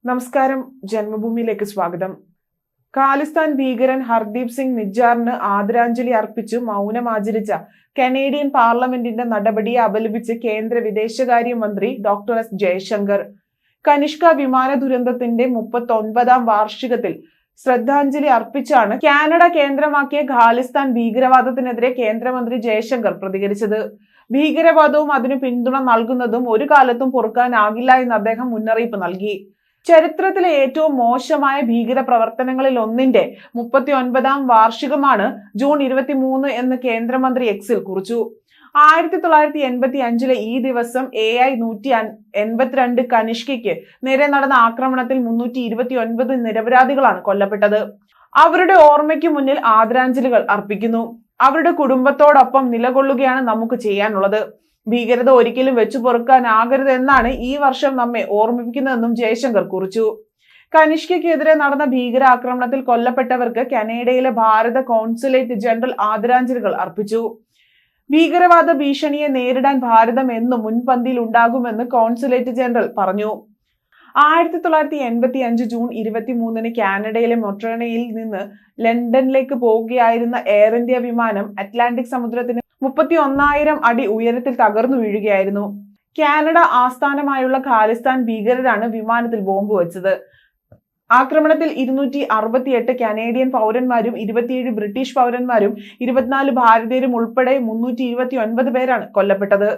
നമസ്കാരം, ജന്മഭൂമിയിലേക്ക് സ്വാഗതം. ഖാലിസ്ഥാൻ ഭീകരൻ ഹർദീപ് സിംഗ് നിജ്ജാറിന് ആദരാഞ്ജലി അർപ്പിച്ച് മൗനം ആചരിച്ച കനേഡിയൻ പാർലമെന്റിന്റെ നടപടിയെ അപലപിച്ച് കേന്ദ്ര വിദേശകാര്യമന്ത്രി ഡോക്ടർ എസ് ജയശങ്കർ. കനിഷ്ക വിമാന ദുരന്തത്തിന്റെ 39ാം വാർഷികത്തിൽ ശ്രദ്ധാഞ്ജലി അർപ്പിച്ചാണ് കാനഡ കേന്ദ്രമാക്കിയ ഖാലിസ്ഥാൻ ഭീകരവാദത്തിനെതിരെ കേന്ദ്രമന്ത്രി ജയശങ്കർ പ്രതികരിച്ചത്. ഭീകരവാദവും അതിനു പിന്തുണ നൽകുന്നതും ഒരു കാലത്തും പൊറുക്കാനാകില്ല എന്ന് അദ്ദേഹം മുന്നറിയിപ്പ് നൽകി. ചരിത്രത്തിലെ ഏറ്റവും മോശമായ ഭീകര പ്രവർത്തനങ്ങളിൽ ഒന്നിന്റെ 39ാം വാർഷികമാണ് ജൂൺ 23 എന്ന് കേന്ദ്രമന്ത്രി എക്സിൽ കുറിച്ചു. 1985 ഈ ദിവസം AI-182 കനിഷ്കയ്ക്ക് നേരെ നടന്ന ആക്രമണത്തിൽ 329 നിരപരാധികളാണ് കൊല്ലപ്പെട്ടത്. അവരുടെ ഓർമ്മയ്ക്ക് മുന്നിൽ ആദരാഞ്ജലികൾ അർപ്പിക്കുന്നു. അവരുടെ കുടുംബത്തോടൊപ്പം നിലകൊള്ളുകയാണ് നമുക്ക് ചെയ്യാനുള്ളത്. ഭീകരത ഒരിക്കലും വെച്ചു പൊറുക്കാനാകരുത് എന്നാണ് ഈ വർഷം നമ്മെ ഓർമ്മിപ്പിക്കുന്നതെന്നും ജയശങ്കർ കുറിച്ചു. കനിഷ്കയ്ക്കെതിരെ നടന്ന ഭീകരാക്രമണത്തിൽ കൊല്ലപ്പെട്ടവർക്ക് കാനഡയിലെ ഭാരത കോൺസുലേറ്റ് ജനറൽ ആദരാഞ്ജലികൾ അർപ്പിച്ചു. ഭീകരവാദ ഭീഷണിയെ നേരിടാൻ ഭാരതം എന്നും മുൻപന്തിയിൽ ഉണ്ടാകുമെന്ന് കോൺസുലേറ്റ് ജനറൽ പറഞ്ഞു. 1985 ജൂൺ 23 കാനഡയിലെ മൊട്രോണയിൽ നിന്ന് ലണ്ടനിലേക്ക് പോവുകയായിരുന്ന എയർ ഇന്ത്യ വിമാനം അറ്റ്ലാന്റിക് സമുദ്രത്തിന് 31,000 അടി ഉയരത്തിൽ തകർന്നു വീഴുകയായിരുന്നു. കാനഡ ആസ്ഥാനമായുള്ള ഖാലിസ്ഥാൻ ഭീകരരാണ് വിമാനത്തിൽ ബോംബ് വെച്ചത്. ആക്രമണത്തിൽ 268 കനേഡിയൻ പൗരന്മാരും 27 ബ്രിട്ടീഷ് പൗരന്മാരും 24 ഭാരതീയരും ഉൾപ്പെടെ 329 പേരാണ് കൊല്ലപ്പെട്ടത്.